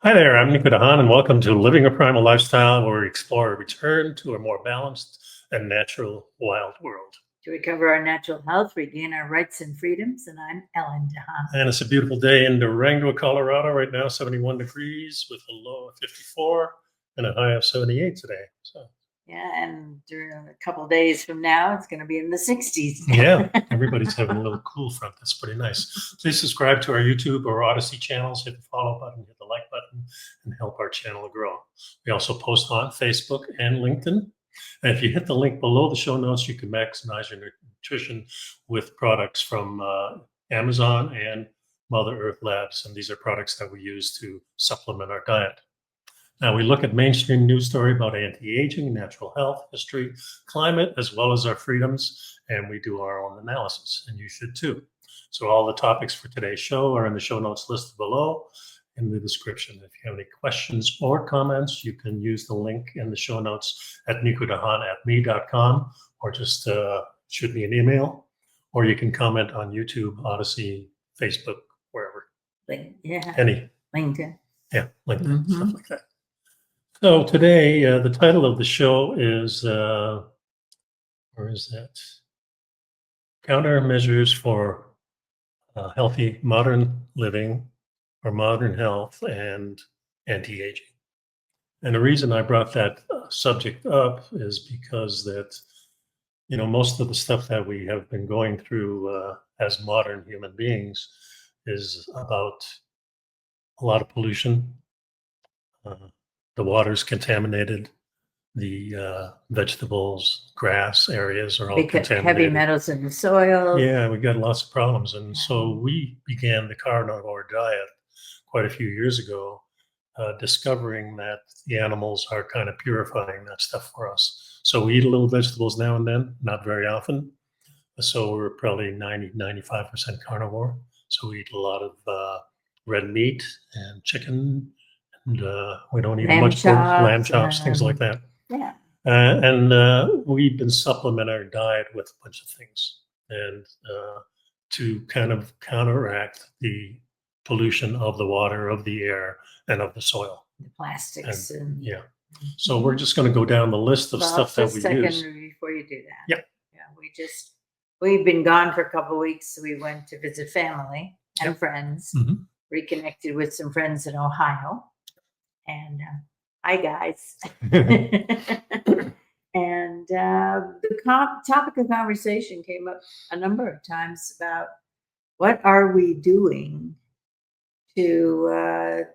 Hi there, I'm nicodehaan, and welcome to Living a Primal Lifestyle, where we explore a return to a more balanced and natural wild world. To recover our natural health, regain our rights and freedoms. And I'm Ellen DeHaan. And it's a beautiful day in Durango, Colorado right now, 71 degrees with a low of 54 and a high of 78 today. So Yeah, and during a couple of days from now, it's going to be in the 60s. yeah, everybody's having a little cool front. That's pretty nice. Please subscribe to our YouTube or Odysee channels. Hit the follow button, hit the like button, and help our channel grow. We also post on Facebook and LinkedIn. And if you hit the link below the show notes, you can maximize your nutrition with products from Amazon and Mother Earth Labs. And these are products that we use to supplement our diet. Now, we look at mainstream news story about anti-aging, natural health, history, climate, as well as our freedoms, and we do our own analysis, and you should too. So all the topics for today's show are in the show notes listed below in the description. If you have any questions or comments, you can use the link in the show notes at nicodehaan@me.com, or just shoot me an email, or you can comment on YouTube, Odysee, Facebook, wherever. Yeah. Any. LinkedIn. Yeah, LinkedIn, stuff like that. So today, the title of the show is, where is that? Countermeasures for healthy modern living, or modern health and anti-aging. And the reason I brought that subject up is because that, most of the stuff that we have been going through as modern human beings is about a lot of pollution. The water's contaminated. The vegetables, grass areas are all contaminated. Heavy metals in the soil. Yeah, we got lots of problems. And so we began the carnivore diet quite a few years ago, discovering that the animals are kind of purifying that stuff for us. So we eat a little vegetables now and then, not very often. So we're probably 95% carnivore. So we eat a lot of red meat and chicken, and we don't eat much lamb chops, things like that. Yeah. And we've been supplement our diet with a bunch of things, and to kind of counteract the pollution of the water, of the air, and of the soil. The plastics. Yeah. So we're just going to go down the list of stuff that we use. Before you do that. Yeah. Yeah. We've been gone for a couple of weeks. So we went to visit family and friends, reconnected with some friends in Ohio. And hi, guys. And the topic of conversation came up a number of times about what are we doing to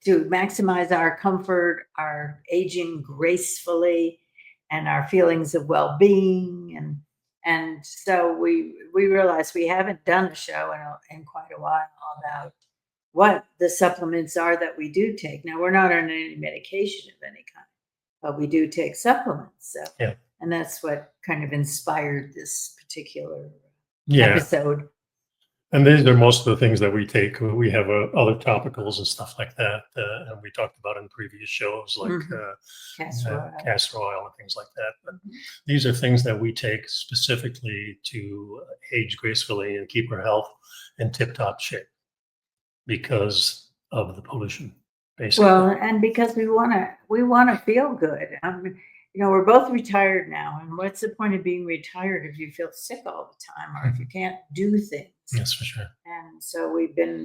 maximize our comfort, our aging gracefully, and our feelings of well-being. And so we realized we haven't done a show in quite a while about what the supplements are that we do take. Now, we're not on any medication of any kind, but we do take supplements. So, yeah. And that's what kind of inspired this particular episode. And these are most of the things that we take. We have other topicals and stuff like that. And we talked about in previous shows, like castor oil and things like that. But these are things that we take specifically to age gracefully and keep our health in tip-top shape, because of the pollution, basically. Well, and because we want to feel good. We're both retired now, and what's the point of being retired if you feel sick all the time, or if you can't do things? Yes, for sure. And so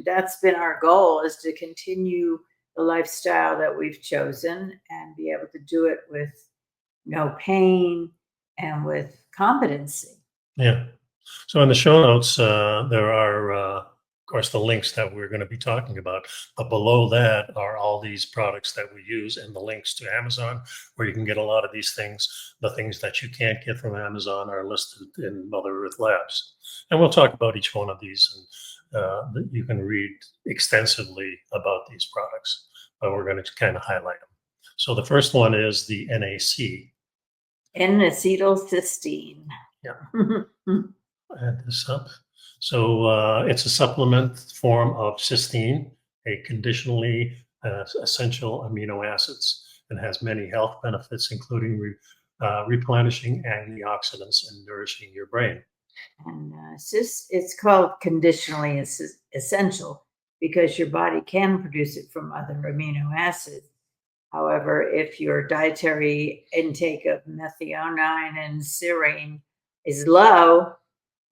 that's been our goal, is to continue the lifestyle that we've chosen and be able to do it with no pain and with competency. Yeah. So in the show notes, there are, of course, the links that we're going to be talking about. But below that are all these products that we use, and the links to Amazon, where you can get a lot of these things. The things that you can't get from Amazon are listed in Mother Earth Labs. And we'll talk about each one of these, and you can read extensively about these products, but we're going to kind of highlight them. So the first one is the NAC. N-Acetyl-Cysteine. Yeah. Add this up. So it's a supplement form of cysteine, a conditionally essential amino acids, and has many health benefits, including replenishing antioxidants and nourishing your brain. And it's called conditionally essential because your body can produce it from other amino acids. However, if your dietary intake of methionine and serine is low,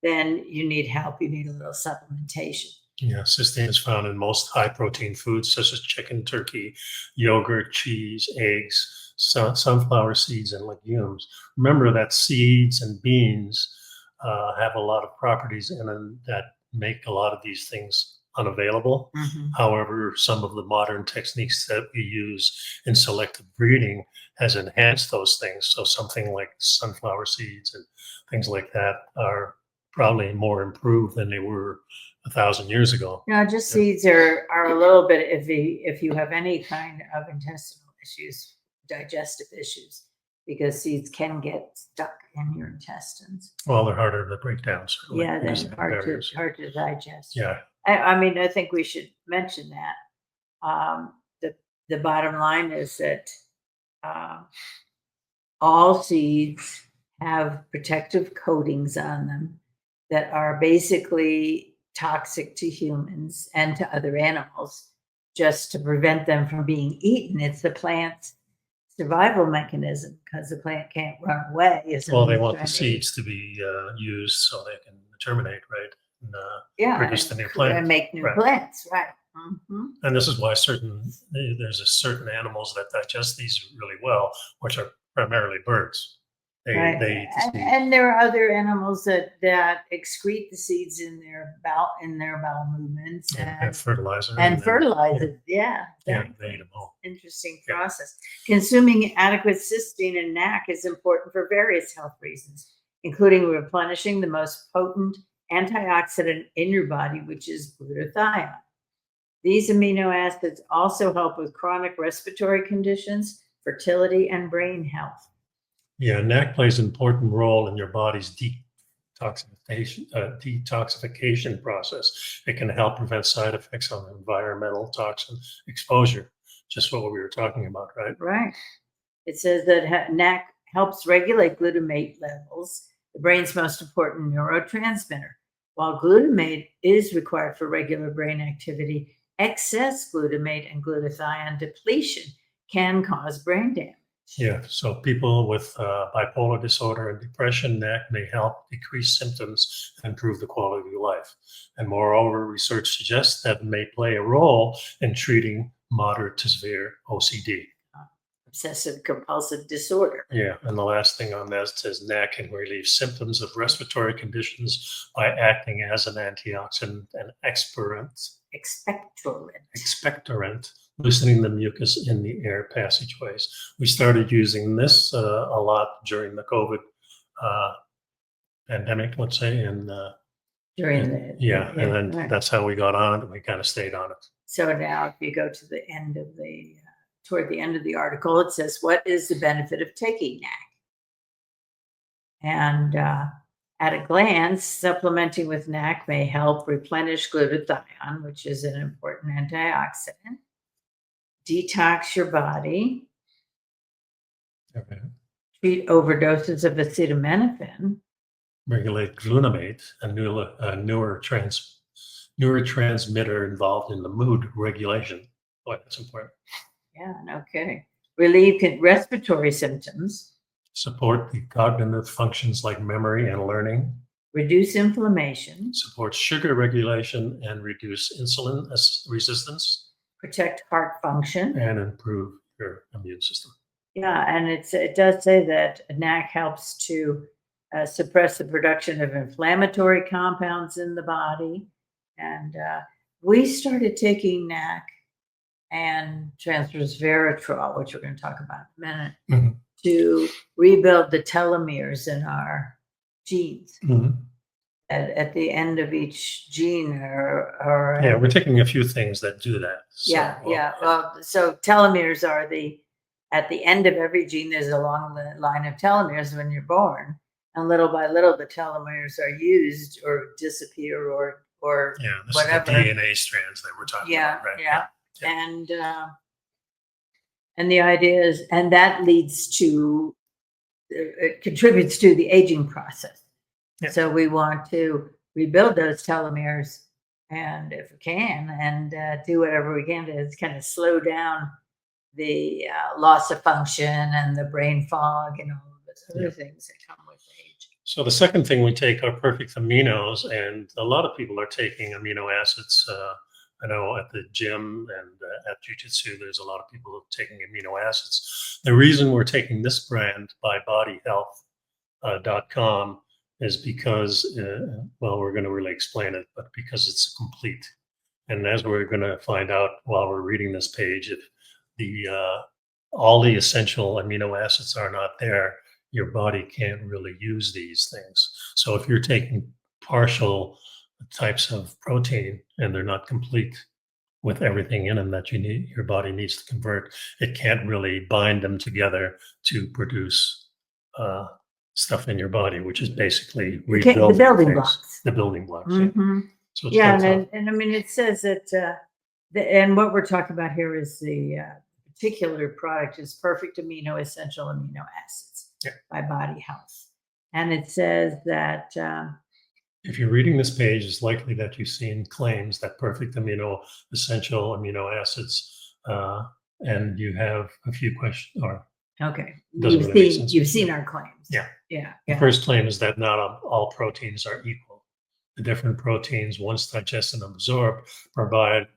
then you need help. You need a little supplementation. Yeah, cysteine is found in most high-protein foods such as chicken, turkey, yogurt, cheese, eggs, sunflower seeds, and legumes. Remember that seeds and beans have a lot of properties in them that make a lot of these things unavailable. However, some of the modern techniques that we use in selective breeding has enhanced those things. So something like sunflower seeds and things like that are probably more improved than they were 1,000 years ago. No, just seeds are a little bit iffy if you have any kind of intestinal issues, digestive issues, because seeds can get stuck in your intestines. Well, they're harder to break down. Certainly, Yeah, because they're of barriers. hard to digest. Yeah, I mean, I think we should mention that. The bottom line is that all seeds have protective coatings on them that are basically toxic to humans and to other animals, just to prevent them from being eaten. It's the plant's survival mechanism because the plant can't run away. well, they want the seeds to be used so they can germinate, right? And produce the new plant. And make new Right. plants, right. And this is why there's a certain animals that digest these really well, which are primarily birds. They eat the seeds. And there are other animals that excrete the seeds in their bowel movements and fertilizer. And fertilize it. Yeah, Exactly. they eat them all. Interesting process. Consuming adequate cysteine and NAC is important for various health reasons, including replenishing the most potent antioxidant in your body, which is glutathione. These amino acids also help with chronic respiratory conditions, fertility, and brain health. Yeah, NAC plays an important role in your body's detoxification process. It can help prevent side effects of environmental toxin exposure, just what we were talking about, right? Right. It says that NAC helps regulate glutamate levels, the brain's most important neurotransmitter. While glutamate is required for regular brain activity, excess glutamate and glutathione depletion can cause brain damage. Yeah, so people with bipolar disorder and depression, NAC may help decrease symptoms and improve the quality of life. And moreover, research suggests that it may play a role in treating moderate to severe OCD. Obsessive compulsive disorder. Yeah, and the last thing on that says NAC can relieve symptoms of respiratory conditions by acting as an antioxidant and expectorant, loosening the mucus in the air passageways. We started using this a lot during the COVID pandemic, let's say, and then that's how we got on it, and we kind of stayed on it. So now, if you go to the end of toward the end of the article, it says, "What is the benefit of taking NAC?" And at a glance, supplementing with NAC may help replenish glutathione, which is an important antioxidant, detox your body, treat overdoses of acetaminophen, regulate glutamate, a neurotransmitter involved in the mood regulation. Boy, that's important. Yeah, no kidding. Relieve respiratory symptoms. Support the cognitive functions like memory and learning. Reduce inflammation. Supports sugar regulation and reduce insulin resistance. Protect heart function. And improve your immune system. Yeah, and it does say that NAC helps to suppress the production of inflammatory compounds in the body. And we started taking NAC and resveratrol, which we're going to talk about in a minute, to rebuild the telomeres in our genes. At the end of each gene, we're taking a few things that do that. So, so telomeres are at the end of every gene. There's a long line of telomeres when you're born, and little by little, the telomeres are used or disappear or this whatever. Is the DNA strands that we're talking about, right? Yeah. And the idea is, and that leads to, it contributes to the aging process. Yeah. So we want to rebuild those telomeres and if we can, and do whatever we can to kind of slow down the loss of function and the brain fog and all of those other things that come with age. So the second thing we take are perfect aminos, and a lot of people are taking amino acids. I know at the gym and at jiu-jitsu, there's a lot of people taking amino acids. The reason we're taking this brand by bodyhealth.com is because, well, we're going to really explain it, but because it's complete. And as we're going to find out while we're reading this page, if the all the essential amino acids are not there, your body can't really use these things. So if you're taking partial types of protein and they're not complete with everything in them that you need, your body needs to convert, it can't really bind them together to produce stuff in your body, which is basically The rebuilding building things. blocks. The building blocks. Mhm. So it's Yeah, quite tough. and I mean, it says that, and what we're talking about here is the particular product is Perfect Amino Essential Amino Acids by Body Health. And it says that If you're reading this page, it's likely that you've seen claims that perfect amino essential amino acids, and you have a few questions. Or okay, doesn't really make sense. you've seen our claims. Yeah. Yeah. The first claim is that not all proteins are equal. The different proteins, once digested and absorbed, provide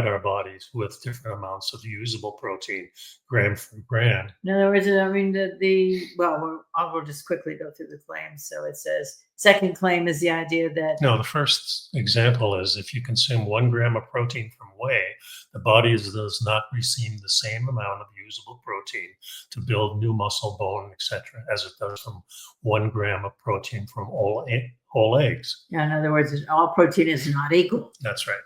our bodies with different amounts of usable protein, gram for gram. In other words, I mean, well, we'll just quickly go through the claims. So it says, second claim is the idea that No, the first example is if you consume 1 gram of protein from whey, the body does not receive the same amount of usable protein to build new muscle, bone, etc., as it does from 1 gram of protein from whole eggs. Yeah, in other words, all protein is not equal. That's right.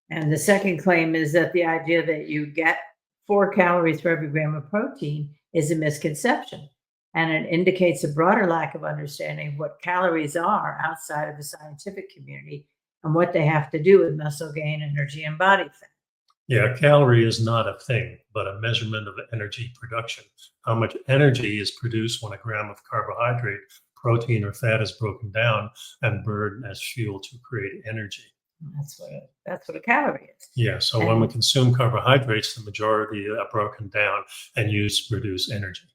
And the second claim is that the idea that you get 4 calories for every gram of protein is a misconception. And it indicates a broader lack of understanding of what calories are outside of the scientific community and what they have to do with muscle gain, energy, and body fat. Yeah, a calorie is not a thing, but a measurement of energy production. How much energy is produced when a gram of carbohydrate, protein, or fat is broken down and burned as fuel to create energy. That's what a calorie is. Yeah, so when we consume carbohydrates, the majority are broken down and used to produce energy.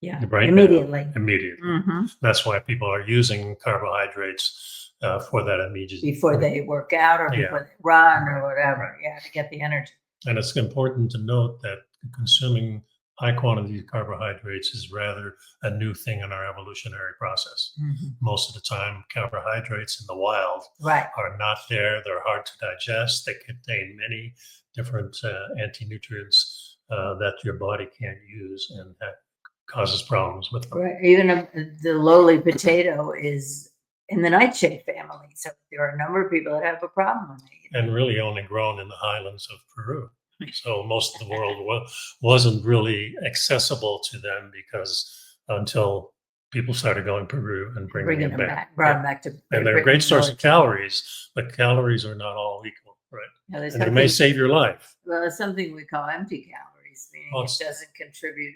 Yeah, Right immediately. Immediately. Mm-hmm. That's why people are using carbohydrates for that immediate. Before they work out or before they run or whatever. Yeah, to get the energy. And it's important to note that consuming high quantities of carbohydrates is rather a new thing in our evolutionary process. Mm-hmm. Most of the time, carbohydrates in the wild are not there. They're hard to digest. They contain many different anti-nutrients that your body can't use, and that causes problems with them. Right. Even the lowly potato is in the nightshade family. So there are a number of people that have a problem with it. And really only grown in the highlands of Peru. So most of the world wasn't really accessible to them because until people started going to Peru and bringing them back. Brought them back to. And they're a great source of calories, but calories are not all equal, right? No, and they may save your life. Well, it's something we call empty calories, meaning it doesn't contribute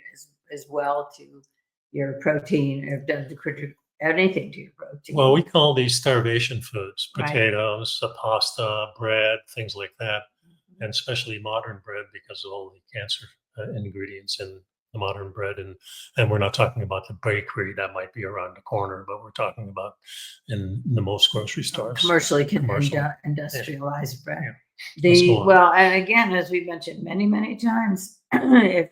as well to your protein or doesn't contribute anything to your protein. Well, we call these starvation foods: potatoes, pasta, bread, things like that, and especially modern bread because of all the cancer ingredients in the modern bread. And we're not talking about the bakery that might be around the corner, but we're talking about in the most grocery stores. Commercially industrialized bread. Yeah. Well, and again, as we mentioned many, many times, if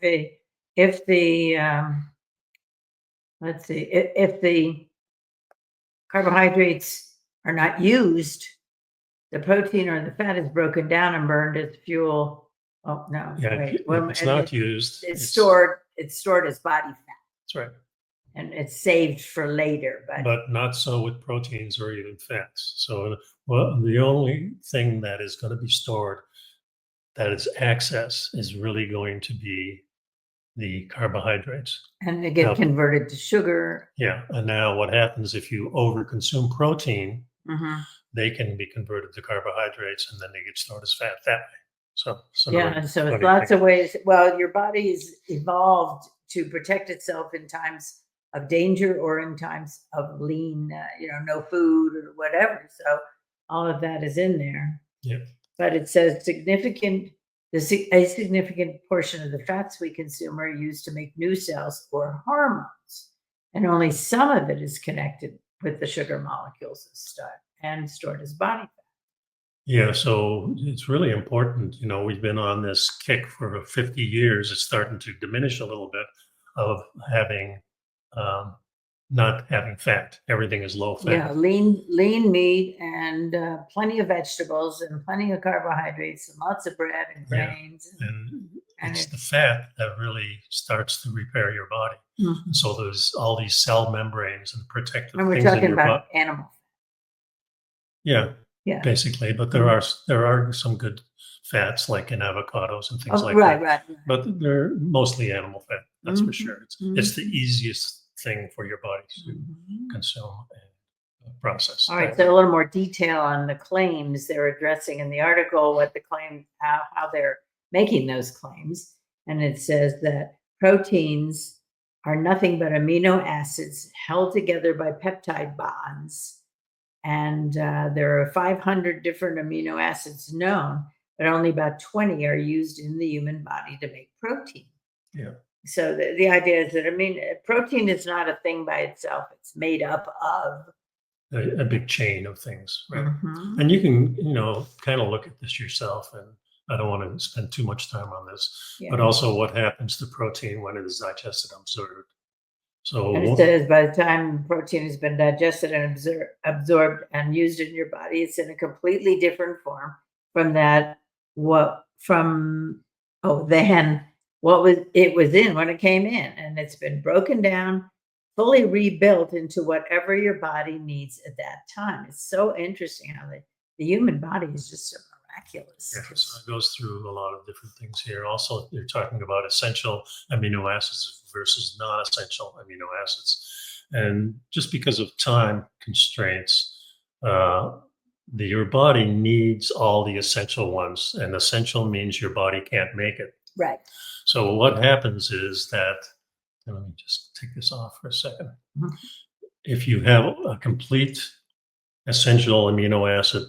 the carbohydrates are not used, the protein or the fat is broken down and burned as fuel. Oh no! Yeah, well, it's not used. It's stored. It's stored as body fat. That's right. And it's saved for later, but not so with proteins or even fats. So, well, the only thing that is going to be stored, that is excess, is really going to be the carbohydrates. And they get converted to sugar. Yeah. And now what happens if you overconsume protein, they can be converted to carbohydrates and then they get stored as fat that way. So it's lots of ways. Well, your body is evolved to protect itself in times of danger or in times of lean, no food or whatever. So all of that is in there. Yeah. But it says a significant portion of the fats we consume are used to make new cells or hormones, and only some of it is connected with the sugar molecules and stored as body fat. Yeah, so it's really important. We've been on this kick for 50 years. It's starting to diminish a little bit of having, not having fat. Everything is low fat. Yeah, lean meat and plenty of vegetables and plenty of carbohydrates and lots of bread and Yeah, grains. And it's the fat that really starts to repair your body. Mhm. So there's all these cell membranes and protective And we're things in talking your body. about animal. Yeah, Yeah. basically. But there are some good fats like in avocados and things like Right, that. right. But they're mostly animal fat. That's for sure. It's the Mhm. easiest thing for your body to Mhm. consume and process. All right, so a little more detail on the claims they're addressing in the article, what the claim, how they're making those claims. And it says that proteins are nothing but amino acids held together by peptide bonds. And there are 500 different amino acids known, but only about 20 are used in the human body to make protein. Yeah. So the idea is that, protein is not a thing by itself. It's made up of A big chain of things, right? Mhm. And you can, kind of look at this yourself. And I don't want to spend too much time on this, but Yeah. also what happens to protein when it is digested and absorbed. And it So says by the time protein has been digested and absorbed and used in your body, it's in a completely different form from than what it was in when it came in, and it's been broken down, fully rebuilt into whatever your body needs at that time. It's so interesting how the human body is just so miraculous. yeah, so it goes through a lot of different things here. Also, you're talking about essential amino acids versus non-essential amino acids. And just because of time constraints, your body needs all the essential ones, and essential means your body can't make it. Right. So what happens is that, and let me just take this off for a second. Mhm. If you have a complete essential amino acid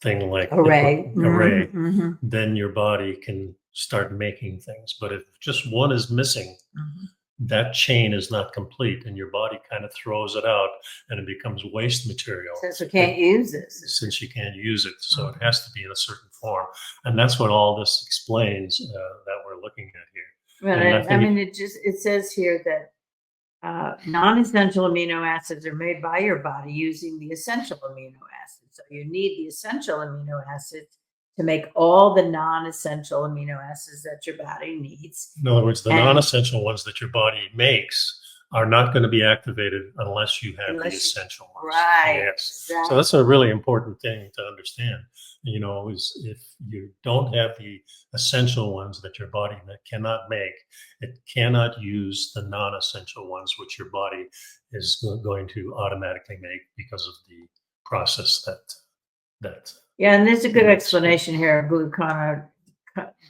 thing like Array. array, Mhm. then your body can start making things. But if just one is missing, Mhm. that chain is not complete, and your body kind of throws it out, and it becomes waste material. Since we can't use this. Since you can't use it, so it has to be in a certain form, and that's what all this explains that we're looking at here. Well, And it says here that non-essential amino acids are made by your body using the essential amino acids. So you need the essential amino acids to make all the non-essential amino acids that your body needs. In other words, the non-essential ones that your body makes are not going to be activated unless you have the essential ones. Right. Yes. Exactly. So that's a really important thing to understand. Is if you don't have the essential ones that your body cannot make, it cannot use the non-essential ones, which your body is going to automatically make because of the process that. Yeah, and there's a good explanation here of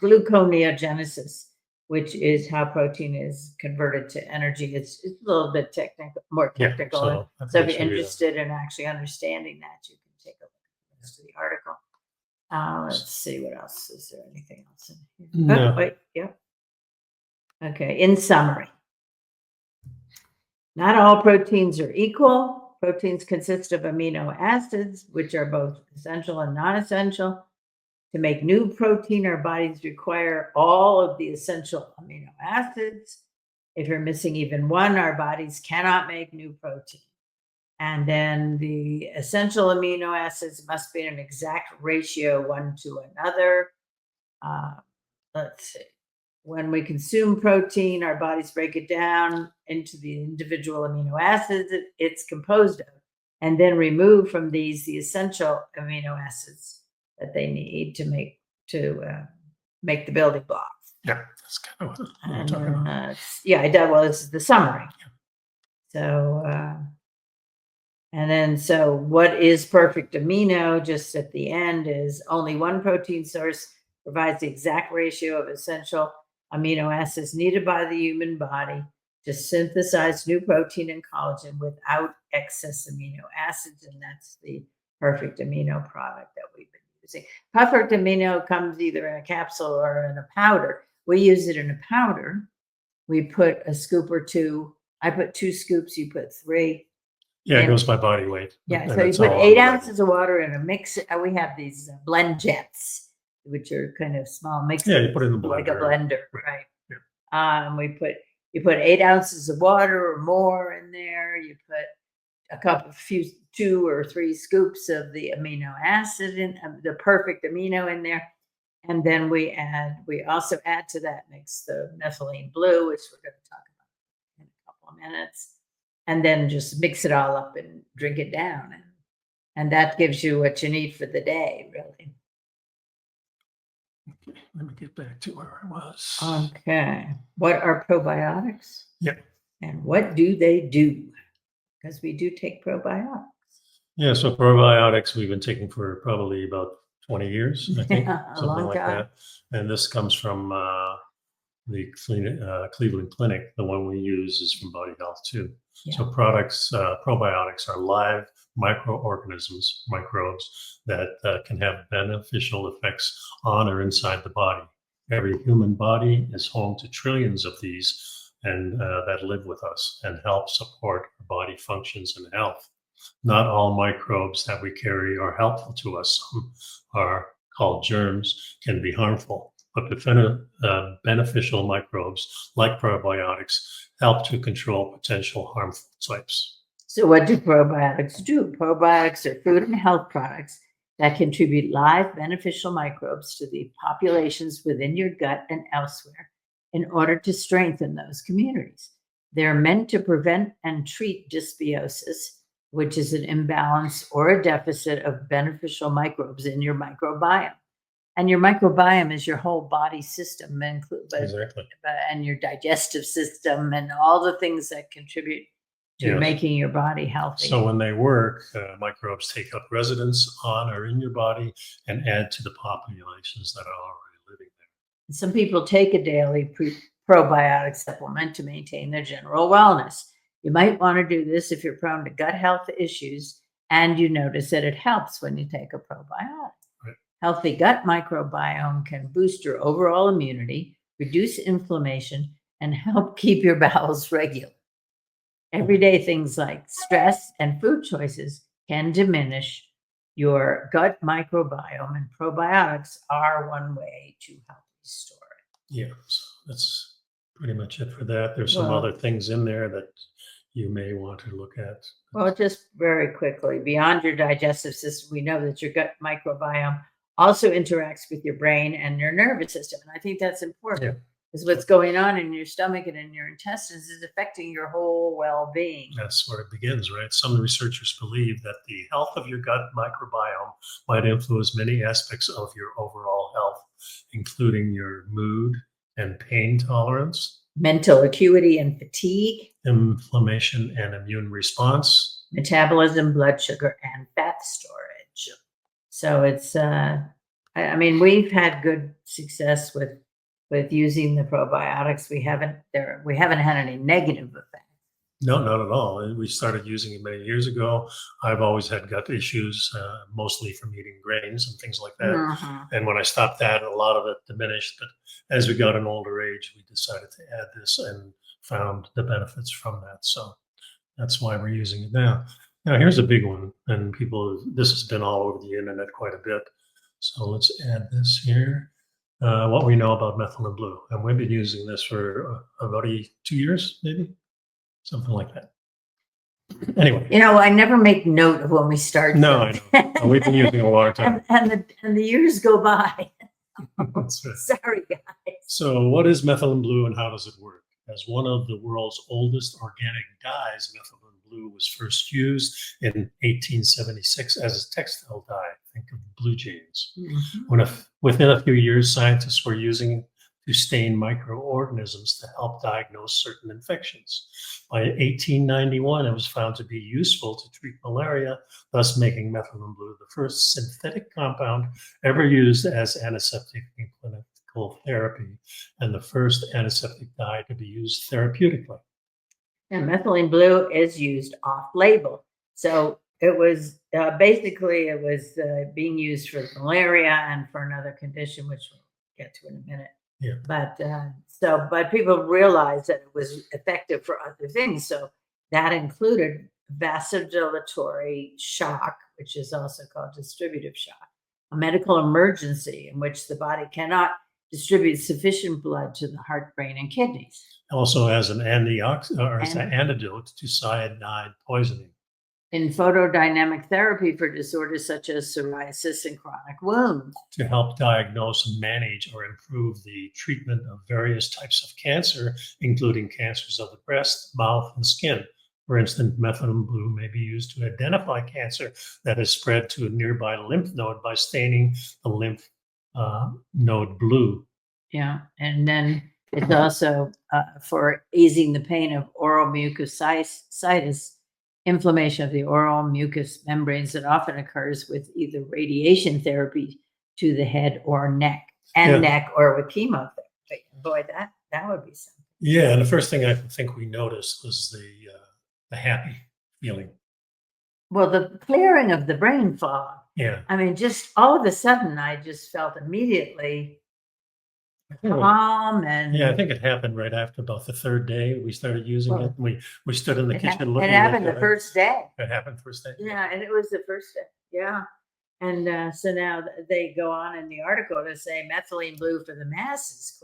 gluconeogenesis, which is how protein is converted to energy. It's a little bit more technical. Yeah, so if you're interested in actually understanding that, you can take a look at the rest of the article. Let's see what else. Is there anything else in here? No. Oh, wait, yeah. Okay, in summary, not all proteins are equal. Proteins consist of amino acids, which are both essential and non-essential. To make new protein, our bodies require all of the essential amino acids. If you're missing even one, our bodies cannot make new protein. And then the essential amino acids must be in an exact ratio one to another. Let's see. When we consume protein, our bodies break it down into the individual amino acids it's composed of, and then remove from these the essential amino acids that they need to make the building blocks. Yeah, that's kind of what I'm talking about. Well, this is the summary. So, so what is perfect amino? Just at the end is only one protein source provides the exact ratio of essential amino acids needed by the human body to synthesize new protein and collagen without excess amino acids, and that's the perfect amino product that we've been using. Perfect amino comes either in a capsule or in a powder. We use it in a powder. We put a scoop or two. I put 2 scoops. You put 3. Yeah, it And- goes by body weight. Yeah, and so you it's put all 8 on the ounces of water in a mix. We have these blend jets, which are kind of small mixes. Yeah, you put it in the like a blender. blender, Right. right? Yeah. You put 8 ounces of water or more in there. You put a few 2 or 3 scoops of the amino acid in the perfect amino in there, and then we also add to that mix the methylene blue, which we're going to talk about in a couple of minutes, and then just mix it all up and drink it down, and that gives you what you need for the day, really. Okay, let me get back to where I was. Okay, what are probiotics? Yeah. And what do they do? Because we do take probiotics. Yeah, so probiotics we've been taking for probably about 20 years, I think, Yeah, a something long like time. that. And this comes from the Cleveland Clinic. The one we use is from Body Health too. Yeah. So probiotics are live microorganisms, microbes that can have beneficial effects on or inside the body. Every human body is home to trillions of these, and that live with us and help support our body functions and health. Not all microbes that we carry are helpful to us. Some are called germs, can be harmful, but the beneficial microbes like probiotics help to control potential harmful types. So what do probiotics do? Probiotics are food and health products that contribute live beneficial microbes to the populations within your gut and elsewhere in order to strengthen those communities. They're meant to prevent and treat dysbiosis, which is an imbalance or a deficit of beneficial microbes in your microbiome. And your microbiome is your whole body system, Exactly. and your digestive system and all the things that contribute to Yes. making your body healthy. So when they work, microbes take up residence on or in your body and add to the populations that are already living there. Some people take a daily probiotic supplement to maintain their general wellness. You might want to do this if you're prone to gut health issues and you notice that it helps when you take a probiotic. Right. Healthy gut microbiome can boost your overall immunity, reduce inflammation, and help keep your bowels regular. Everyday things like stress and food choices can diminish your gut microbiome, and probiotics are one way to help restore it. Yeah, so that's pretty much it for that. There's some Well- other things in there that you may want to look at. Well, just very quickly, beyond your digestive system, we know that your gut microbiome also interacts with your brain and your nervous system. And I think that's important because what's going on in your stomach and in your intestines is affecting your whole well-being. That's where it begins, right? Some researchers believe that the health of your gut microbiome might influence many aspects of your overall health, including your mood and pain tolerance, Mental acuity and fatigue, inflammation and immune response, metabolism, blood sugar, and fat storage. So it's, I mean, we've had good success with using the probiotics. We haven't had any negative effects. No, not at all. We started using it many years ago. I've always had gut issues, mostly from eating grains and things like that. Mhm. And when I stopped that, a lot of it diminished. But as we got an older age, we decided to add this and found the benefits from that. So that's why we're using it now. Now, here's a big one. And this has been all over the internet quite a bit. So let's add this here. What we know about methylene blue. And we've been using this for about 2 years, maybe. Something like that. Anyway. You know, I never make note of when we start. No, I know. We've been using it a long time. and the years go by. That's right. Sorry, guys. So what is methylene blue and how does it work? As one of the world's oldest organic dyes, methylene blue was first used in 1876 as a textile dye. Think of blue jeans. Mhm. Within a few years, scientists were using to stain microorganisms to help diagnose certain infections. By 1891, it was found to be useful to treat malaria, thus making methylene blue the first synthetic compound ever used as antiseptic in clinical therapy and the first antiseptic dye to be used therapeutically. And methylene blue is used off-label. So It was basically it was being used for malaria and for another condition, which we'll get to in a minute. Yeah. But but people realized that it was effective for other things. So that included vasodilatory shock, which is also called distributive shock, a medical emergency in which the body cannot distribute sufficient blood to the heart, brain, and kidneys. Also as an antioxidant or as an antidote to cyanide poisoning. In photodynamic therapy for disorders such as psoriasis and chronic wounds. To help diagnose and manage or improve the treatment of various types of cancer, including cancers of the breast, mouth, and skin. For instance, methylene blue may be used to identify cancer that is spread to a nearby lymph node by staining the lymph node blue. Yeah, and then it's also for easing the pain of oral mucositis, inflammation of the oral mucous membranes that often occurs with either radiation therapy to the head or neck, or with chemotherapy. Boy, that would be something. Yeah, and the first thing I think we noticed was the happy feeling. Well, the clearing of the brain fog. Yeah. I mean, just all of a sudden, I just felt immediately calm and. Yeah, I think it happened right after about the third day we started using it. We stood in the kitchen looking. It happened the first day. It happened first day. Yeah, and it was the first day. Yeah, and so now they go on in the article to say methylene blue for the masses ?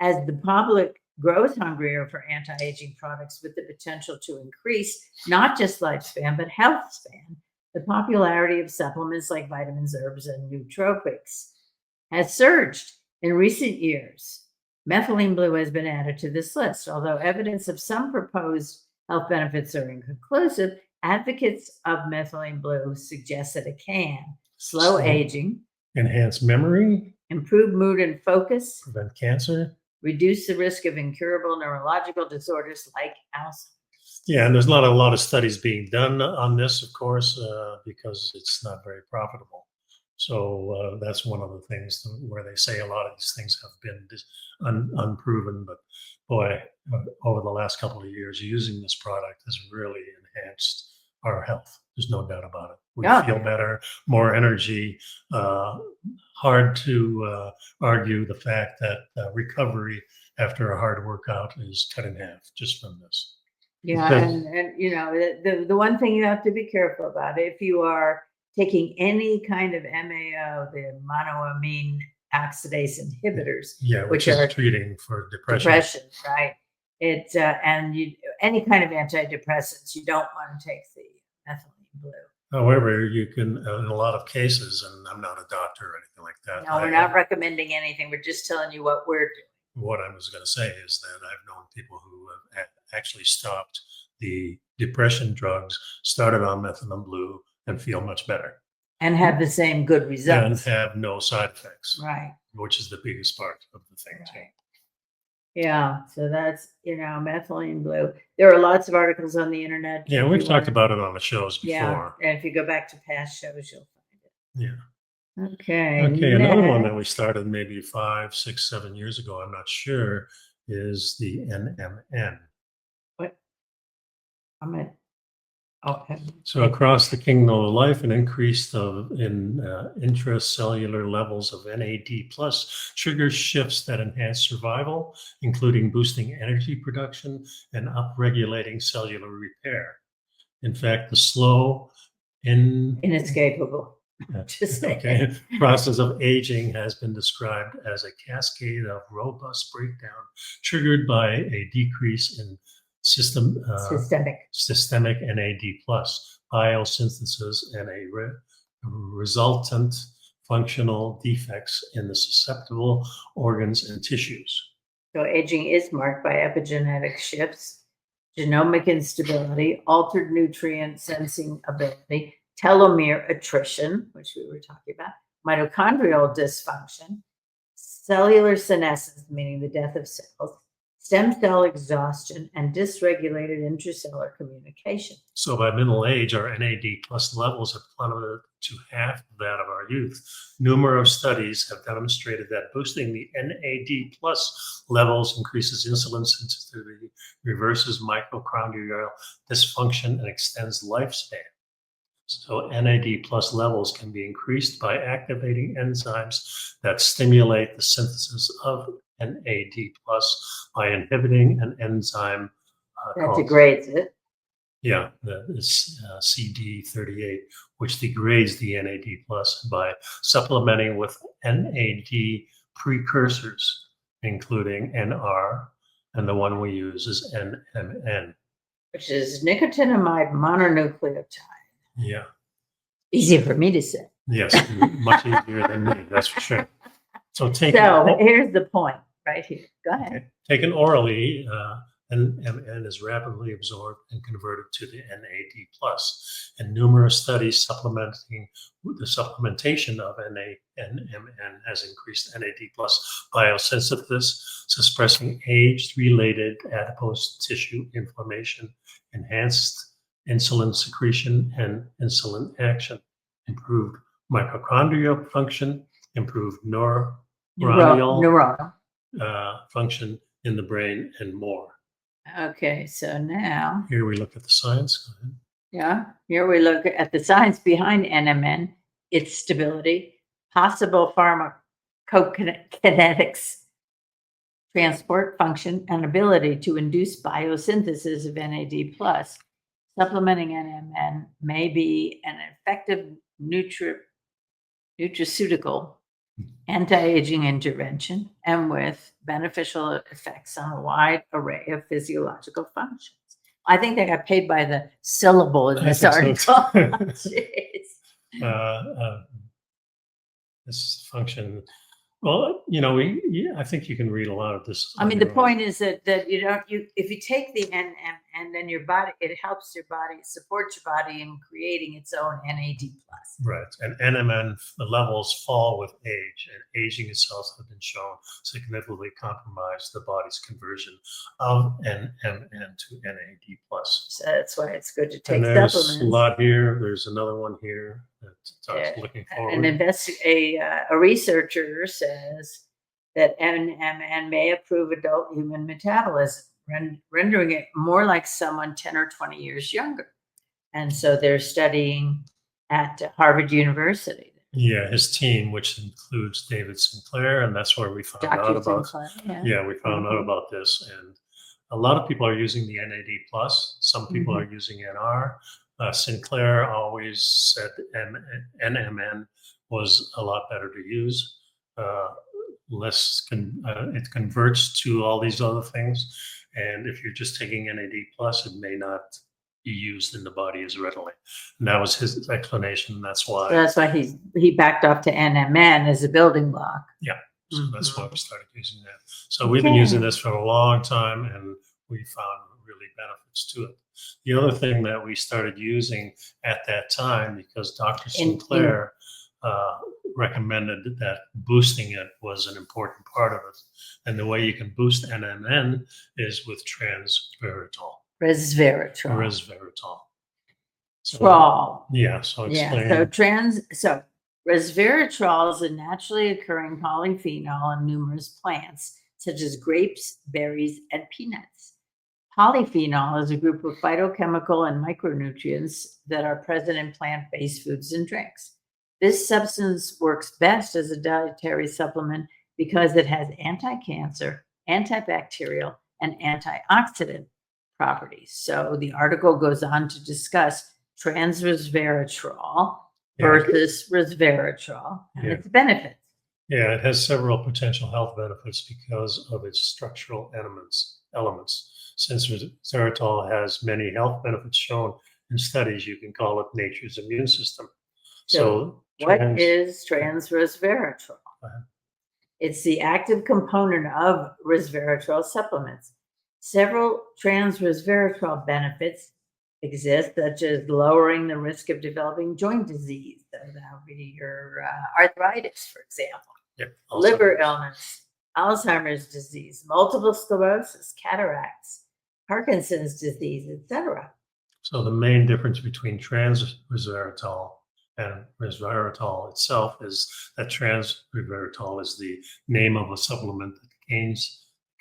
As the public grows hungrier for anti-aging products with the potential to increase not just lifespan but health span, the popularity of supplements like vitamins, herbs, and nootropics has surged. In recent years, methylene blue has been added to this list. Although evidence of some proposed health benefits are inconclusive, advocates of methylene blue suggest that it can slow aging, enhance memory, improve mood and focus, prevent cancer, reduce the risk of incurable neurological disorders like Alzheimer's. Yeah, and there's not a lot of studies being done on this, of course, because it's not very profitable. So that's one of the things where they say a lot of these things have been unproven. But boy, over the last couple of years, using this product has really enhanced our health. There's no doubt about it. We feel better, more energy. Hard to argue the fact that recovery after a hard workout is cut in half just from this. Yeah, and you know, the one thing you have to be careful about, if you are taking any kind of MAO, the monoamine oxidase inhibitors, which are treating for depression, right? It's any kind of antidepressants, you don't want to take the methylene blue. However, you can, in a lot of cases, and I'm not a doctor or anything like that. No, we're not recommending anything. We're just telling you what we're doing. What I was going to say is that I've known people who have actually stopped the depression drugs, started on methylene blue, and feel much better. And have the same good results. And have no side effects. Right. Which is the biggest part of the thing, too. Yeah, so that's, methylene blue. There are lots of articles on the internet. Yeah, we've talked about it on the shows before. Yeah, and if you go back to past shows, you'll find it. Yeah. Okay. Okay, another one that we started maybe 5, 6, 7 years ago, I'm not sure, is the NMN. What? So across the kingdom of life, an increase in intracellular levels of NAD+ triggers shifts that enhance survival, including boosting energy production and upregulating cellular repair. In fact, the slow inescapable process of aging has been described as a cascade of robust breakdown triggered by a decrease in systemic NAD+, biosynthesis, and a resultant functional defects in the susceptible organs and tissues. So aging is marked by epigenetic shifts, genomic instability, altered nutrient sensing ability, telomere attrition, which we were talking about, mitochondrial dysfunction, cellular senescence, meaning the death of cells, stem cell exhaustion, and dysregulated intracellular communication. So by middle age, our NAD+ levels have plummeted to half that of our youth. Numerous studies have demonstrated that boosting the NAD+ levels increases insulin sensitivity, reverses mitochondrial dysfunction, and extends lifespan. So NAD plus levels can be increased by activating enzymes that stimulate the synthesis of NAD plus by inhibiting an enzyme That degrades it. that is CD38, which degrades the NAD plus by supplementing with NAD precursors, including NR, and the one we use is NMN. Which is nicotinamide mononucleotide. Yeah. Easier for me to say. Yes, much easier than me, that's for sure. So Here's the point right here. Go ahead. Okay. Taken orally, NMN is rapidly absorbed and converted to the NAD plus. And numerous studies supplementing the supplementation of NMN has increased NAD plus biosynthesis, suppressing age-related adipose tissue inflammation, enhanced insulin secretion and insulin action, improved mitochondrial function, improved neuronal function in the brain, and more. Okay, so now here we look at the science. Go ahead. Yeah, here we look at the science behind NMN, its stability, possible pharmacokinetics, transport function, and ability to induce biosynthesis of NAD+. Supplementing NMN may be an effective nutraceutical anti-aging intervention and with beneficial effects on a wide array of physiological functions. I think they got paid by the syllable in this article. This function. Well, I think you can read a lot of this. I mean, the point is that if you take the NMN, then your body, it helps your body, supports your body in creating its own NAD+. Right, and NMN, the levels fall with age, and aging itself has been shown significantly compromise the body's conversion of NMN to NAD+. So that's why it's good to take and there's supplements. A lot here. There's another one here that's looking forward. A researcher says that NMN may improve adult human metabolism, rendering it more like someone 10 or 20 years younger. And so they're studying at Harvard University. Yeah, his team, which includes David Sinclair, and that's where we found out about. Yeah, we found out about this, and a lot of people are using the NAD plus. Some people are using NR. Sinclair always said NMN was a lot better to use. It converts to all these other things, and if you're just taking NAD plus, it may not be used in the body as readily. And that was his explanation. That's why. So that's why he backed off to NMN as a building block. Yeah, so that's why we started using that. So we've been using this for a long time, and we found really benefits to it. The other thing that we started using at that time, because Dr. Sinclair recommended that boosting it was an important part of it. And the way you can boost NMN is with resveratrol. So, yeah, so explain. So resveratrol is a naturally occurring polyphenol in numerous plants, such as grapes, berries, and peanuts. Polyphenol is a group of phytochemical and micronutrients that are present in plant-based foods and drinks. This substance works best as a dietary supplement because it has anti-cancer, antibacterial, and antioxidant properties. So the article goes on to discuss resveratrol versus resveratrol and its benefits. Yeah, it has several potential health benefits because of its structural elements. Since resveratrol has many health benefits shown in studies, you can call it nature's immune system. So what is resveratrol? It's the active component of resveratrol supplements. Several resveratrol benefits exist, such as lowering the risk of developing joint disease. So that would be your arthritis, for example. Liver illness, Alzheimer's disease, multiple sclerosis, cataracts, Parkinson's disease, etc. So the main difference between resveratrol and resveratrol itself is that resveratrol is the name of a supplement that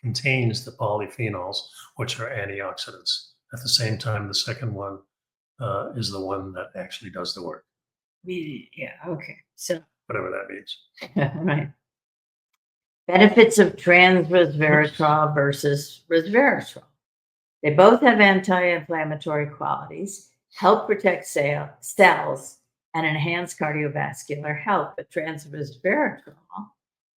contains the polyphenols, which are antioxidants. At the same time, the second one is the one that actually does the work, Yeah. Okay. So, whatever that means. right. Benefits of trans resveratrol versus resveratrol. They both have anti-inflammatory qualities, help protect cells, and enhance cardiovascular health. But trans resveratrol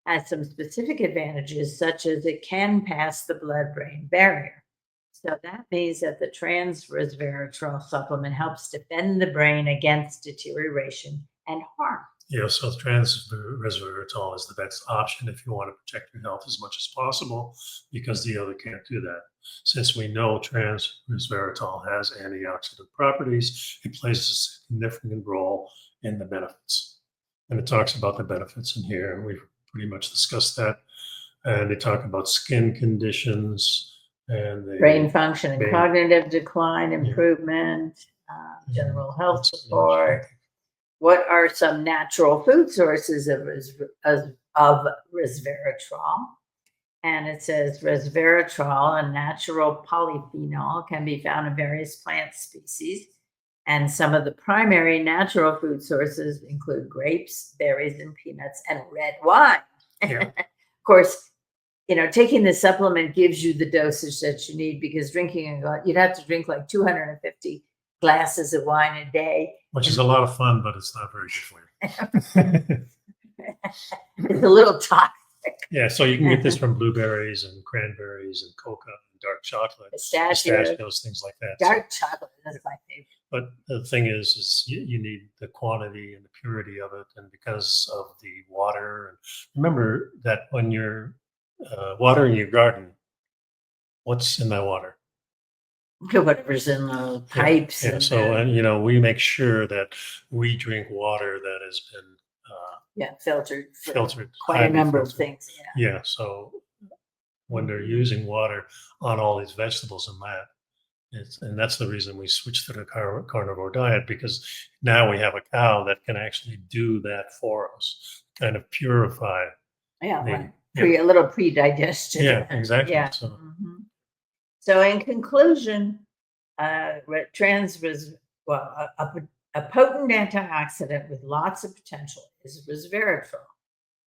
has some specific advantages, such as it can pass the blood-brain barrier. So that means that the trans resveratrol supplement helps defend the brain against deterioration and harm. Yeah, so trans resveratrol is the best option if you want to protect your health as much as possible, because the other can't do that. Since we know trans resveratrol has antioxidant properties, it plays a significant role in the benefits. And it talks about the benefits in here, and we've pretty much discussed that. And they talk about skin conditions and Brain function and brain- cognitive decline improvement, general health That's- support. What are some natural food sources of resveratrol? And it says resveratrol, a natural polyphenol, can be found in various plant species. And some of the primary natural food sources include grapes, berries, and peanuts, and red wine. Yeah. Of course, taking the supplement gives you the dosage that you need, because you'd have to drink like 250 glasses of wine a day. Which is a lot of fun, but it's not very good for you. It's a little toxic. Yeah, so you can get this from blueberries and cranberries and coca and dark chocolate, pistachios, things like that. Dark chocolate, that's my favorite. But the thing is you need the quantity and the purity of it, and because of the water. And remember that when you're watering your garden, what's in that water? Whatever's in the pipes. Yeah. So, we make sure that we drink water that has been filtered quite a highly number of filtered. things. Yeah. So when they're using water on all these vegetables and that, and that's the reason we switched to the carnivore diet, because now we have a cow that can actually do that for us, kind of purify. Yeah, the- right. yeah. A little pre-digestion. Yeah, exactly. Yeah. So Mhm. So in conclusion, a potent antioxidant with lots of potential is resveratrol.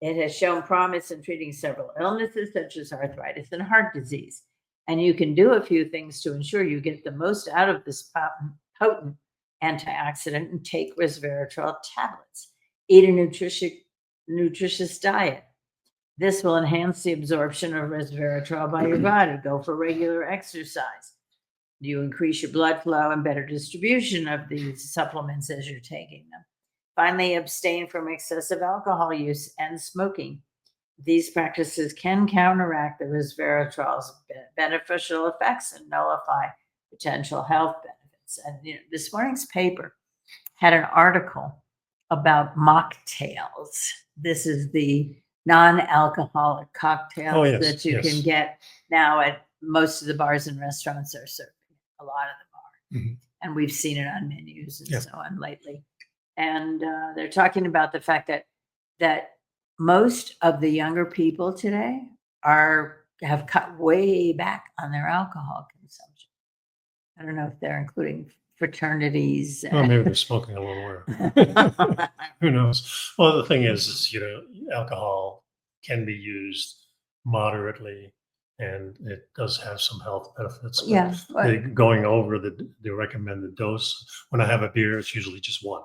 It has shown promise in treating several illnesses such as arthritis and heart disease. And you can do a few things to ensure you get the most out of this potent antioxidant and take resveratrol tablets. Eat a nutritious diet. This will enhance the absorption of resveratrol by your body. Go for regular exercise. You increase your blood flow and better distribution of these supplements as you're taking them. Finally, abstain from excessive alcohol use and smoking. These practices can counteract the resveratrol's beneficial effects and nullify potential health benefits. And this morning's paper had an article about mocktails. This is the non-alcoholic cocktails that you can get now at most of the bars and restaurants are serving. A lot of them are. And we've seen it on menus and so on lately. And they're talking about the fact that most of the younger people today have cut way back on their alcohol consumption. I don't know if they're including fraternities. Well, maybe they're smoking a little more. Who knows? Well, the thing is, alcohol can be used moderately, and it does have some health benefits. Yeah. Going over the recommended dose, when I have a beer, it's usually just one.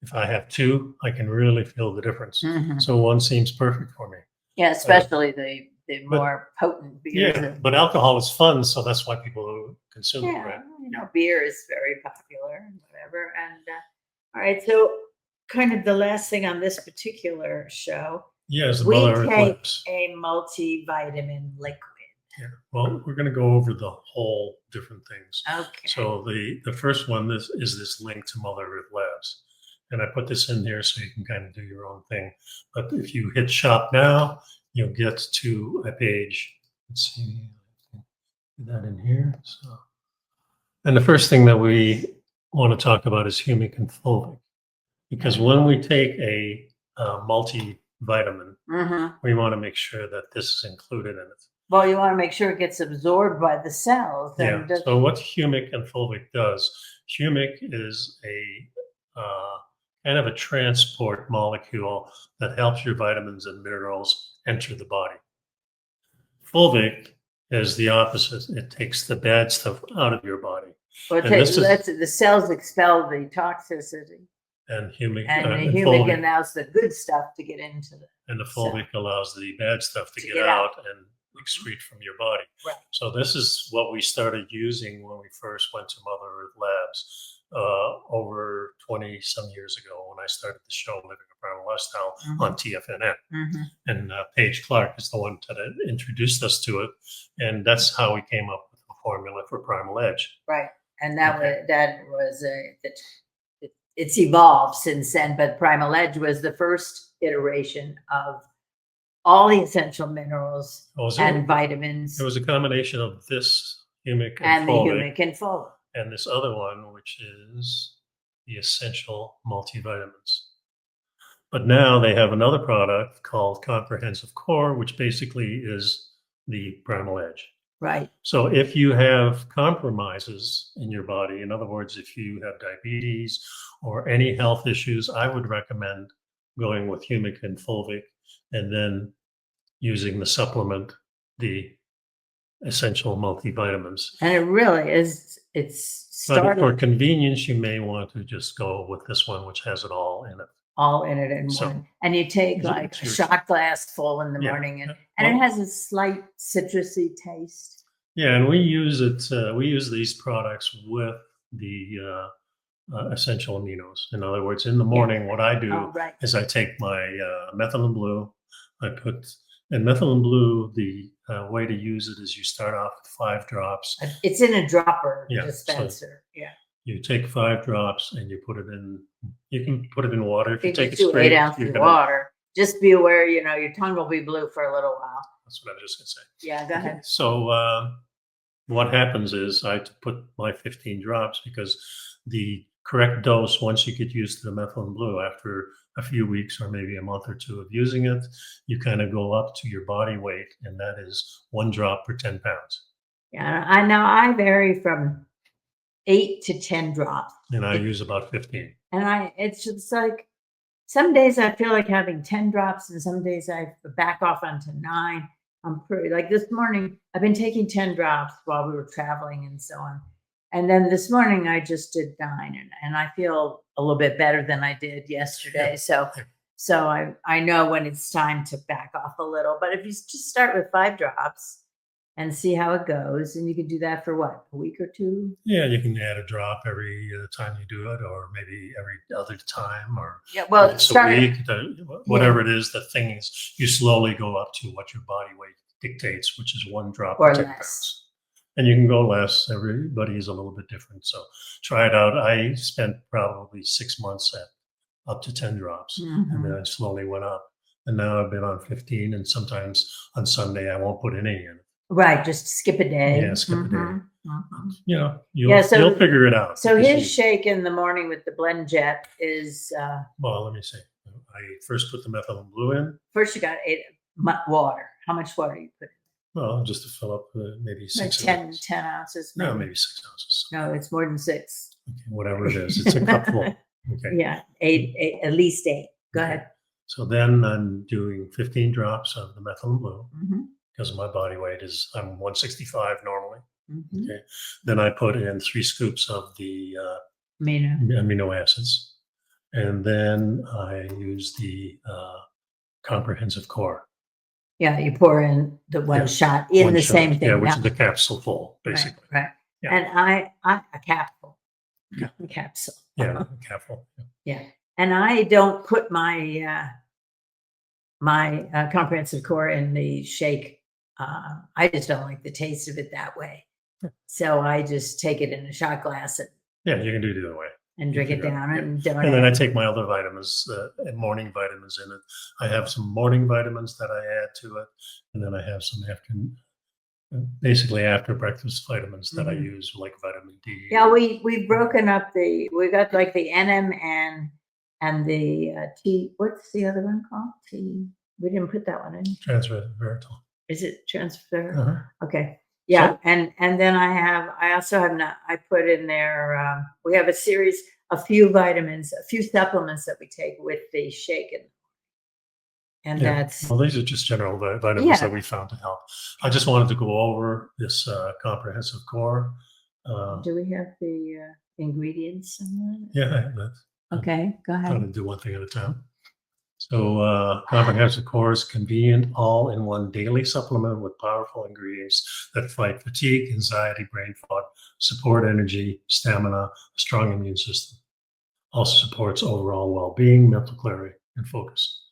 If I have two, I can really feel the difference. So one seems perfect for me. Yeah, especially the more potent beers. Yeah, but alcohol is fun, so that's why people consume it, right? Beer is very popular and whatever. And all right, so kind of the last thing on this particular show. Yeah, is the we Mother Earth take Lips. a multivitamin liquid. Yeah, well, we're going to go over the whole different things. Okay. So the first one is this link to Mother Earth Labs. And I put this in here so you can kind of do your own thing. But if you hit shop now, you'll get to a page. Let's see, do that in here. So, and the first thing that we want to talk about is Humic and Fulvic, because when we take a multivitamin, we want to make sure that this is included in it. Well, you want to make sure it gets absorbed by the cells. Yeah. So what Humic and Fulvic does Humic is a kind of a transport molecule that helps your vitamins and minerals enter the body. Fulvic is the opposite. It takes the bad stuff out of your body. Well, And this is the cells expel the toxicity, and humic and the and humic fulvic, allows the good stuff to get into the and the cell. fulvic allows the bad stuff to To get get out. out and excrete from your body. Right. So this is what we started using when we first went to Mother Earth Labs over 20 some years ago when I started the show Living a Primal Lifestyle on TFNN. And Paige Clark is the one that introduced us to it, and that's how we came up with the formula for Primal Edge. Right, and it's evolved since then. But Primal Edge was the first iteration of all the essential minerals and vitamins. It was a combination of this humic and the fulvic, humic and fulvic. and this other one, which is the essential multivitamins. But now they have another product called Comprehensive Core, which basically is the Primal Edge. Right. So if you have compromises in your body, in other words, if you have diabetes or any health issues, I would recommend going with humic and fulvic and then using the supplement, the essential multivitamins. And it really is, it's But started for convenience, you may want to just go with this one, which has it all in it. all in it in So, one. And you take like a shot glass full in the Yeah. morning, and Well- it has a slight citrusy taste. Yeah, and we use it. We use these products with the essential aminos. In other words, in the morning, what I do Oh, right. is I take my methylene blue. I put in methylene blue. The way to use it is you start off with 5 drops. It's in a dropper Yeah, so- dispenser. Yeah. You take 5 drops and you put it in. You can put it in water. If you You take can it do straight, 8 ounces you're of gonna. water. Just be aware, your tongue will be blue for a little while. That's what I was just gonna say. Yeah, go Okay, ahead. so what happens is I put my 15 drops because the correct dose, once you get used to the methylene blue, after a few weeks or maybe a month or 2 of using it, you kind of go up to your body weight, and that is 1 drop per 10 pounds. Yeah, I know I vary from 8 to 10 drops. And I use about 15. And it's just like some days I feel like having 10 drops, and some days I back off onto 9. I'm pretty like this morning, I've been taking 10 drops while we were traveling and so on. And then this morning I just did 9, and I feel a little bit better than I did yesterday. So I know when it's time to back off a little. But if you just start with 5 drops and see how it goes, and you can do that for what, a week or 2? Yeah, you can add a drop every time you do it, or maybe every other time, or Yeah, well, once a start week, whatever it is. The thing is, you slowly go up to what your body weight dictates, which is 1 drop or per 10 less. pounds. And you can go less. Everybody is a little bit different. So try it out. I spent probably 6 months at up to 10 drops, and then I slowly went up. And now I've been on 15, and sometimes on Sunday I won't put any in. Right, just skip a day. Yeah, skip a day. Mhm. You'll figure it out. So because his shake in the morning with the blend jet is well, let me see. I first put the methylene blue in. first you got water. How much water you put in? Well, just to fill up maybe Like 6 10 ounces. ounces. No, maybe 6 ounces. No, it's more than 6. Okay, whatever it is, it's a cup full. Okay. Yeah, 8, at least 8. Go Okay. ahead. So then I'm doing 15 drops of the methylene blue Mhm, because my body weight is I'm 165 normally. mhm. Okay. Then I put in 3 scoops of the amino acids, and then I use the comprehensive core. Yeah, you pour in the one Yeah, shot in One the shot, same thing. Yeah, which now. is the capsule full, Right, basically. right. Yeah. And I a capsule. Yeah. A capsule. Yeah, capsule. Yeah. And I don't put my comprehensive core in the shake. I just don't like the taste of it that way. So I just take it in a shot glass Yeah, you can do it either way. and drink it figure it out, down yeah. and don't And then I add- take my other vitamins, morning vitamins in it. I have some morning vitamins that I add to it, and then I have some basically after breakfast vitamins that I use, like vitamin D. Yeah, we've broken up we got like the NMN and the T. What's the other one called? T. We didn't put that one in. Transresveratrol. Is it transfer? Uh-huh. Okay. Yeah, So, and then I also have not, I put in there, we have a few vitamins, a few supplements that we take with the shake, and yeah, that's, well, these are just general vitamins yeah. that we found to help. I just wanted to go over this comprehensive core. Do we have the ingredients in Yeah, I have that. that? Okay, go I'm ahead. going to do one thing at a time. So, comprehensive core is convenient, all-in-one daily supplement with powerful ingredients that fight fatigue, anxiety, brain fog, support energy, stamina, a strong immune system. Also supports overall well-being, mental clarity, and focus.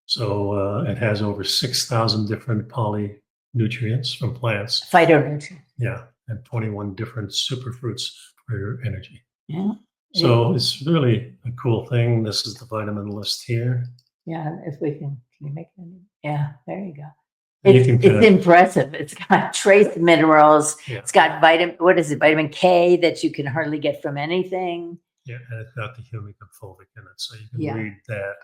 So, it has over 6,000 different polynutrients from plants. Phytonutrients. Yeah, and 21 different superfruits for your energy. Yeah. So it's really a cool thing. This is the vitamin list here. Yeah, if we can you make it? Yeah, there you go. And you It's, can it's kinda- impressive. It's got trace minerals. Yeah. It's got vitamin K that you can hardly get from anything. Yeah, and it's got the Humic Fulvic in it, so you can Yeah. read that.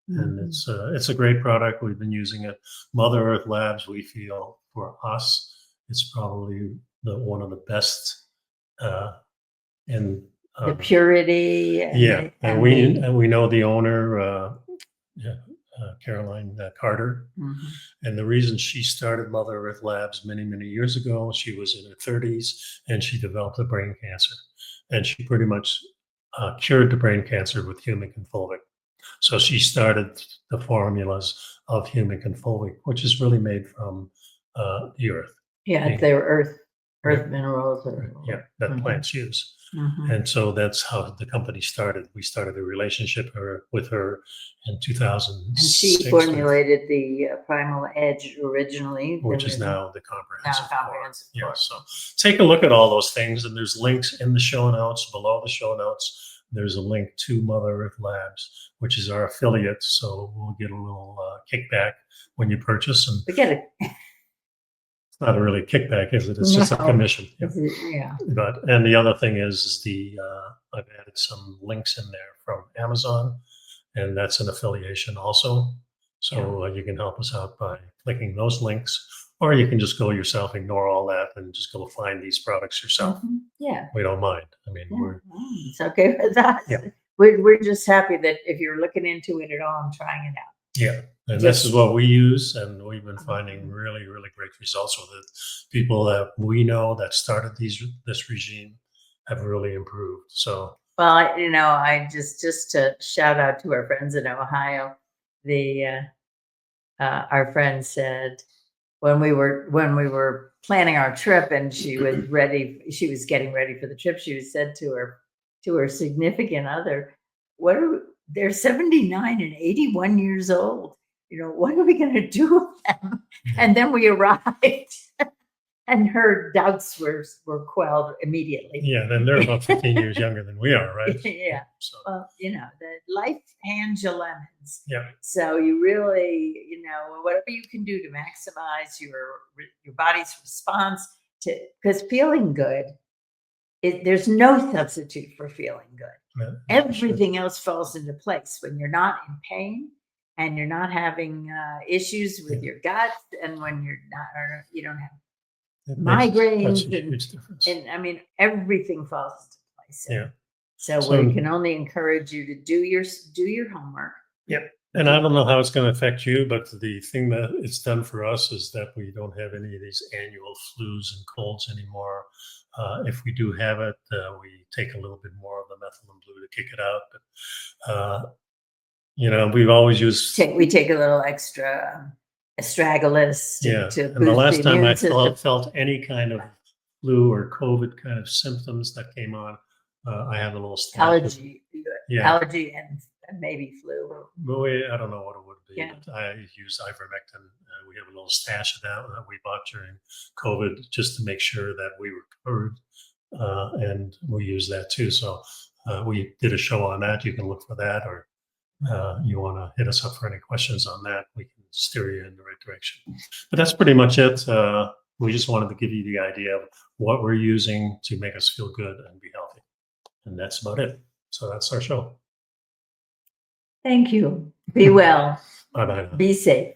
And Mhm. it's a great product. We've been using it. Mother Earth Labs, we feel for us, it's probably one of the best in The purity and yeah, the, and we know the owner, yeah, Caroline Carter, Mhm. and the reason she started Mother Earth Labs many years ago, she was in her 30s and she developed a brain cancer, and she pretty much cured the brain cancer with Humic and Fulvic. So she started the formulas of Humic and Fulvic, which is really made from the earth. Yeah, Yeah. they're earth minerals. Yeah, that Mhm. plants use. Mhm. And so that's how the company started. We started a relationship with her in And 2006. she formulated the Primal Edge originally, which is now the now comprehensive core. comprehensive. Yeah, core. so take a look at all those things, and there's links in the show notes. Below the show notes, there's a link to Mother Earth Labs, which is our affiliate. So we'll get a little kickback when you purchase, and We get it. it's not a really kickback, is it? It's just a No. commission. Yeah. Yeah. But and the other thing is the I've added some links in there from Amazon, and that's an affiliation also. So you can help us out by clicking those links, or you can just go yourself, ignore all that, and just go find these products yourself. Mhm. Yeah. We don't mind. I mean, we're It's okay with us. Yeah. We're just happy that if you're looking into it at all and trying it out. yeah, and this is Just- what we use, and we've been finding really great results with it. People that we know that started this regime have really improved. So Well, I just to shout out to our friends in Ohio. The our friend said when we were planning our trip and she was getting ready for the trip, she said to her significant other, they're 79 and 81 years old. What are we going to do with them? And then we arrived and her doubts were quelled immediately. yeah, then they're about 15 years younger than we are, right? Yeah. So Well, the life hands you lemons. yeah, So you really, whatever you can do to maximize your body's response to, because feeling good, there's no substitute for feeling good. yeah, Everything else falls into place when you're not in pain and you're not having issues with your gut, and when you're not, or you don't have it makes migraines such a huge difference. and I mean, everything falls into place. Yeah. So So- we can only encourage you to do your homework. And I don't know how it's going to affect you, but the thing that it's done for us is that we don't have any of these annual flus and colds anymore. If we do have it, we take a little bit more of the methylene blue to kick it out. But we've always used We take a little extra astragalus to And the last time immune I system. felt any kind of flu or COVID kind of symptoms that came on, I had a little stash. Allergy, Yeah. allergy and maybe flu. Well, I don't know what it would be. Yeah. But I use ivermectin. We have a little stash of that we bought during COVID just to make sure that we were covered, and we use that too. So we did a show on that. You can look for that, or you want to hit us up for any questions on that, we can steer you in the right direction. But that's pretty much it. We just wanted to give you the idea of what we're using to make us feel good and be healthy. And that's about it. So that's our show. Thank you. Be well. Bye-bye now. Be safe.